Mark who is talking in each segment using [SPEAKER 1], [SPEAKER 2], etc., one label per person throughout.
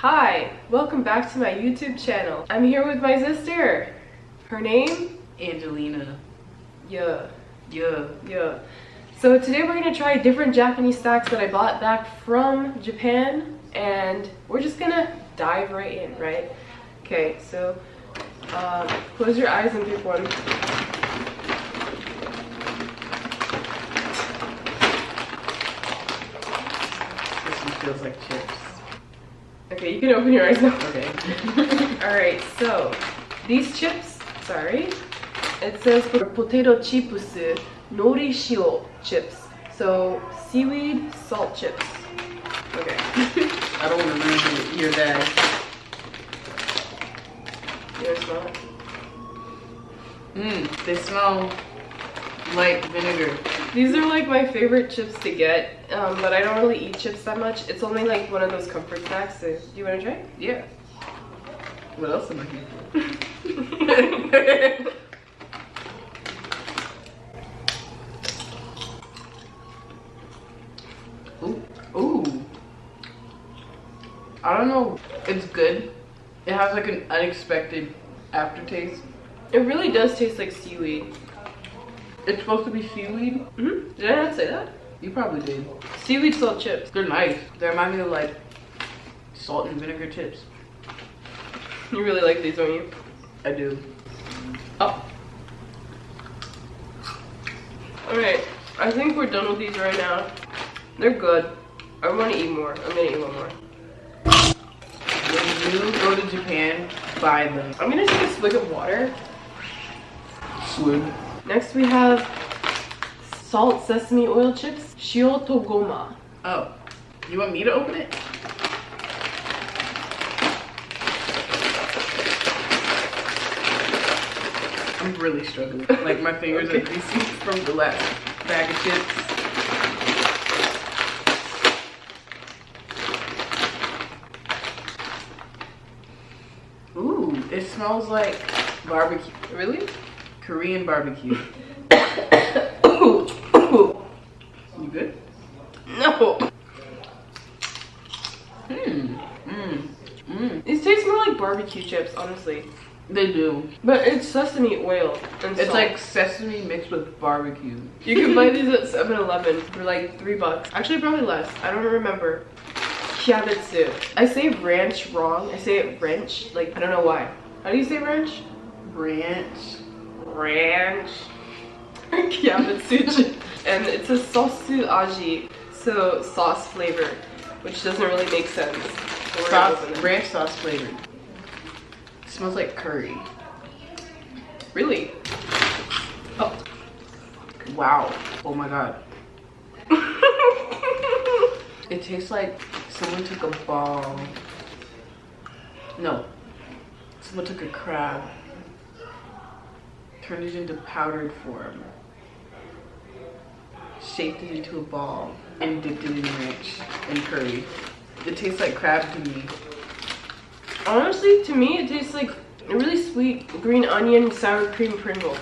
[SPEAKER 1] Hi, welcome back to my YouTube channel. I'm here with my sister. Her name?
[SPEAKER 2] Angelina.
[SPEAKER 1] Yeah.
[SPEAKER 2] Yeah.
[SPEAKER 1] Yeah. So today we're gonna try different Japanese snacks that I bought back from Japan, and we're just gonna dive right in, right? Okay, so close your eyes and pick one.
[SPEAKER 2] This one feels like chips.
[SPEAKER 1] Okay, you can open your eyes now.
[SPEAKER 2] Okay.
[SPEAKER 1] Alright, so these chips, sorry, it says for potato chips, nori shio chips. So seaweed salt chips. Okay.
[SPEAKER 2] I don't want to learn your dad.
[SPEAKER 1] You wanna smell it?
[SPEAKER 2] They smell like vinegar.
[SPEAKER 1] These are like my favorite chips to get, but I don't really eat chips that much. It's only like one of those comfort snacks. So, do you want to try?
[SPEAKER 2] Yeah. What else am I here for? Ooh. I don't know. It's good. It has like an unexpected aftertaste.
[SPEAKER 1] It really does taste like seaweed.
[SPEAKER 2] It's supposed to be seaweed.
[SPEAKER 1] Did I not say that?
[SPEAKER 2] You probably did.
[SPEAKER 1] Seaweed salt chips.
[SPEAKER 2] They're nice. They remind me of like salt and vinegar chips.
[SPEAKER 1] You really like these, don't you?
[SPEAKER 2] I do.
[SPEAKER 1] Oh. Alright, I think we're done with these right now. They're good. I want to eat more. I'm gonna eat one more.
[SPEAKER 2] When you go to Japan, buy them.
[SPEAKER 1] I'm gonna take a swig of water.
[SPEAKER 2] Swig.
[SPEAKER 1] Next we have salt sesame oil chips, shio to goma.
[SPEAKER 2] Oh, you want me to open it? I'm really struggling. Like my fingers are greasy from the last bag of chips. Ooh, it smells like barbecue.
[SPEAKER 1] Really?
[SPEAKER 2] Korean barbecue. You good?
[SPEAKER 1] No. These taste more like barbecue chips, honestly.
[SPEAKER 2] They do.
[SPEAKER 1] But it's sesame oil and
[SPEAKER 2] It's
[SPEAKER 1] salt.
[SPEAKER 2] like sesame mixed with barbecue.
[SPEAKER 1] You can buy these at 7-Eleven for like $3. Actually, probably less. I don't remember. KitKats. I say ranch wrong. I say it wrench. Like, I don't know why. How do you say ranch?
[SPEAKER 2] Ranch.
[SPEAKER 1] Ranch. KitKats. And it's a sosu aji, so sauce flavor, which doesn't really make sense. So we're gonna open it.
[SPEAKER 2] Ranch sauce flavored. It smells like curry.
[SPEAKER 1] Really? Oh.
[SPEAKER 2] Wow. Oh my god. It tastes like someone took a ball. No. Someone took a crab, turned it into powdered form, shaped it into a ball, and dipped it in ranch and curry. It tastes like crab to me.
[SPEAKER 1] Honestly, to me, it tastes like a really sweet green onion sour cream Pringle.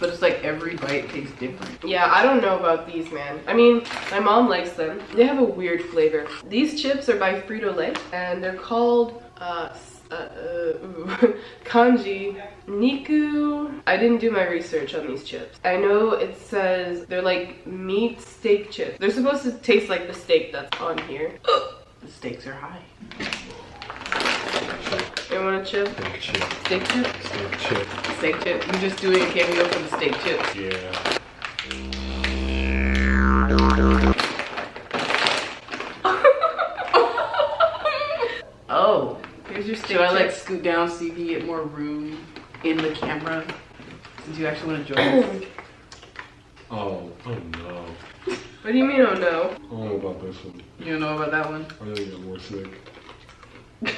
[SPEAKER 2] But it's like every bite tastes different.
[SPEAKER 1] Yeah, I don't know about these, man. I mean, my mom likes them. They have a weird flavor. These chips are by Frito-Lay, and they're called kanji niku. I didn't do my research on these chips. I know it says they're like meat steak chips. They're supposed to taste like the steak that's on here.
[SPEAKER 2] The stakes are high.
[SPEAKER 1] You want a chip?
[SPEAKER 3] Steak chip.
[SPEAKER 1] Steak chip?
[SPEAKER 3] Steak chip.
[SPEAKER 2] Steak chip. You're just doing a cameo for the steak chips.
[SPEAKER 3] Yeah.
[SPEAKER 2] Oh.
[SPEAKER 1] Here's your steak
[SPEAKER 2] Should I like
[SPEAKER 1] chips.
[SPEAKER 2] scoot down so you can get more room in the camera? Since you actually want to join us.
[SPEAKER 3] Oh no.
[SPEAKER 1] What do you mean, oh no?
[SPEAKER 3] I don't know about this one.
[SPEAKER 2] You don't know about that one?
[SPEAKER 3] I gotta get more sick. This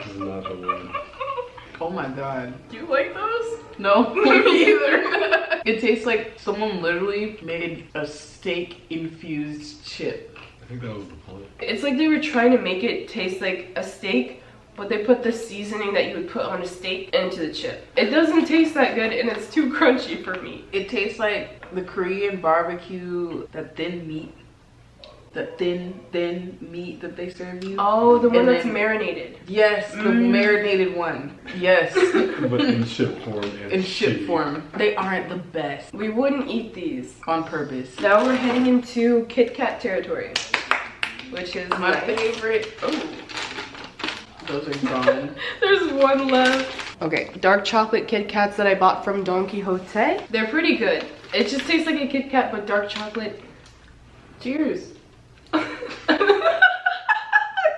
[SPEAKER 3] is not the one.
[SPEAKER 2] Oh my god.
[SPEAKER 1] Do you like those?
[SPEAKER 2] No, me either. It tastes like someone literally made a steak infused chip.
[SPEAKER 3] I think that was the point.
[SPEAKER 1] It's like they were trying to make it taste like a steak, but they put the seasoning that you would put on a steak into the chip. It doesn't taste that good and it's too crunchy for me.
[SPEAKER 2] It tastes like the Korean barbecue, that thin meat. The thin meat that they serve you.
[SPEAKER 1] Oh, the one
[SPEAKER 2] And
[SPEAKER 1] that's
[SPEAKER 2] then-
[SPEAKER 1] marinated.
[SPEAKER 2] Yes, the marinated one. Yes.
[SPEAKER 3] But in ship form and
[SPEAKER 2] In ship
[SPEAKER 3] shitty.
[SPEAKER 2] form. They aren't the best.
[SPEAKER 1] We wouldn't eat these.
[SPEAKER 2] On purpose.
[SPEAKER 1] Now we're heading into KitKat territory, which is
[SPEAKER 2] My
[SPEAKER 1] nice.
[SPEAKER 2] favorite. Oh. Those are gone.
[SPEAKER 1] There's one left. Okay, dark chocolate Kit Kats that I bought from Don Quixote. They're pretty good. It just tastes like a Kit Kat, but dark chocolate. Cheers. I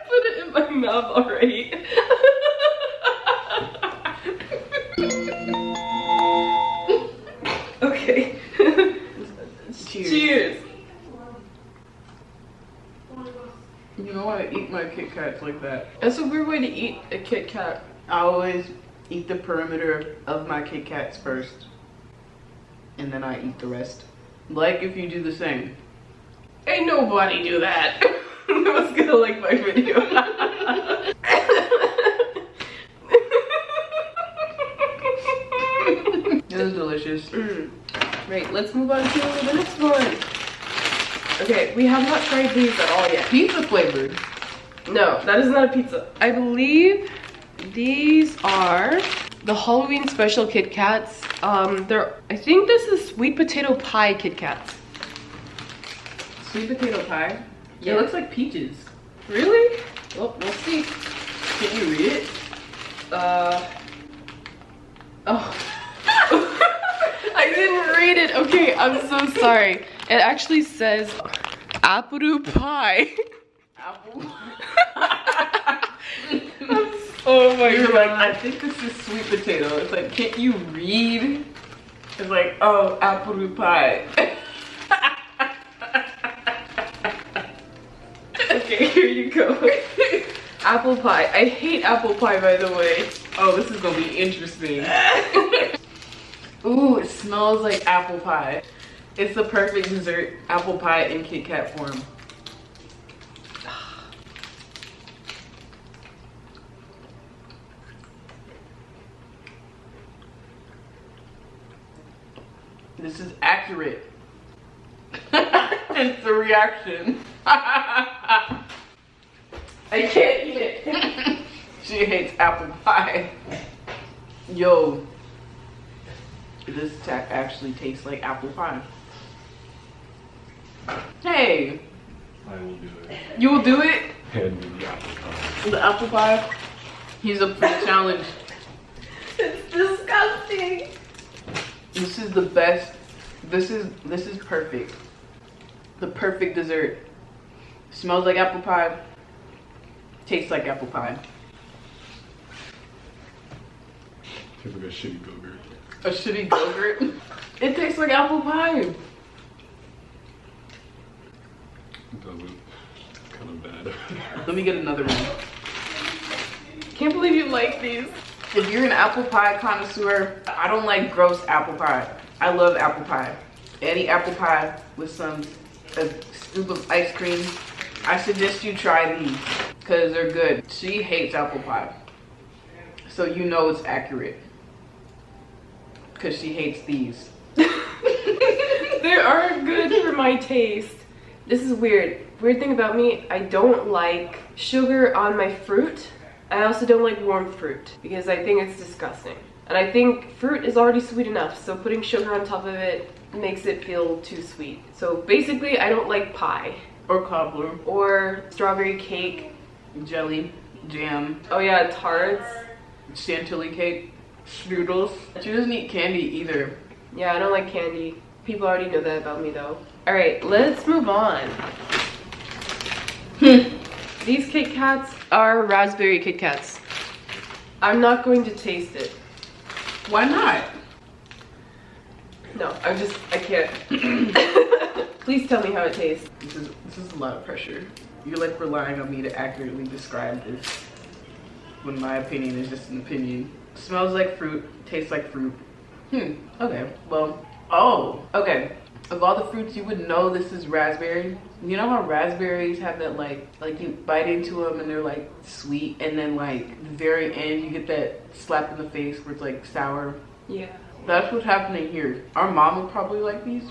[SPEAKER 1] put it in my mouth already. Okay.
[SPEAKER 2] Cheers.
[SPEAKER 1] Cheers.
[SPEAKER 2] You know I eat my Kit Kats like that.
[SPEAKER 1] That's a weird way to eat a Kit Kat.
[SPEAKER 2] I always eat the perimeter of my Kit Kats first. And then I eat the rest. Like if you do the same.
[SPEAKER 1] Ain't nobody do that. No one's gonna like my video.
[SPEAKER 2] It is delicious.
[SPEAKER 1] Right, let's move on to the next one. Okay, we have not tried these at all yet.
[SPEAKER 2] Pizza flavored.
[SPEAKER 1] No, that is not a pizza. I believe these are the Halloween special Kit Kats. I think this is sweet potato pie Kit Kats.
[SPEAKER 2] Sweet potato pie.
[SPEAKER 1] Yeah.
[SPEAKER 2] It looks like peaches.
[SPEAKER 1] Really? Well, we'll see.
[SPEAKER 2] Can you read it?
[SPEAKER 1] Oh. I didn't read it. Okay, I'm so sorry. It actually says apple pie.
[SPEAKER 2] Apple.
[SPEAKER 1] Oh my
[SPEAKER 2] You're
[SPEAKER 1] god.
[SPEAKER 2] like, I think this is sweet potato. It's like, can't you read? It's like, oh, apple pie.
[SPEAKER 1] Okay, here you go. Apple pie. I hate apple pie, by the way.
[SPEAKER 2] Oh, this is gonna be interesting. Ooh, it smells like apple pie. It's the perfect dessert, apple pie in Kit Kat form. This is accurate. It's the reaction.
[SPEAKER 1] I can't eat it.
[SPEAKER 2] She hates apple pie. Yo, this actually tastes like apple pie. Hey,
[SPEAKER 3] I will do it.
[SPEAKER 2] you will do it?
[SPEAKER 3] Hand me the apple pie.
[SPEAKER 2] The apple pie? He's up for the challenge.
[SPEAKER 1] It's disgusting.
[SPEAKER 2] This is the best. This is perfect. The perfect dessert. Smells like apple pie. Tastes like apple pie.
[SPEAKER 3] Tastes like a shitty Go-Gurt.
[SPEAKER 2] A shitty Go-Gurt. It tastes like apple pie.
[SPEAKER 3] It doesn't. Kind of bad.
[SPEAKER 2] Let me get another one.
[SPEAKER 1] Can't believe you like these.
[SPEAKER 2] If you're an apple pie connoisseur, I don't like gross apple pie. I love apple pie. Any apple pie with a scoop of ice cream. I suggest you try these because they're good. She hates apple pie. So you know it's accurate. Because she hates these.
[SPEAKER 1] They are good for my taste. This is weird. Weird thing about me, I don't like sugar on my fruit. I also don't like warm fruit because I think it's disgusting. And I think fruit is already sweet enough, so putting sugar on top of it makes it feel too sweet. So basically, I don't like pie.
[SPEAKER 2] Or cobbler.
[SPEAKER 1] Or strawberry cake.
[SPEAKER 2] Jelly. Jam.
[SPEAKER 1] Oh yeah, tarts.
[SPEAKER 2] Chantilly cake. Strudels. She doesn't eat candy either.
[SPEAKER 1] Yeah, I don't like candy. People already know that about me though. Alright, let's move on. These Kit Kats are raspberry Kit Kats. I'm not going to taste it.
[SPEAKER 2] Why not?
[SPEAKER 1] No, I can't. Please tell me how it tastes.
[SPEAKER 2] This is a lot of pressure. You're like relying on me to accurately describe this when my opinion is just an opinion. Smells like fruit, tastes like fruit. Okay, well, oh, okay. Of all the fruits, you would know this is raspberry. You know how raspberries have that like you bite into them and they're like sweet, and then like the very end you get that slap in the face where it's like sour.
[SPEAKER 1] Yeah.
[SPEAKER 2] That's what's happening here. Our mom would probably like these.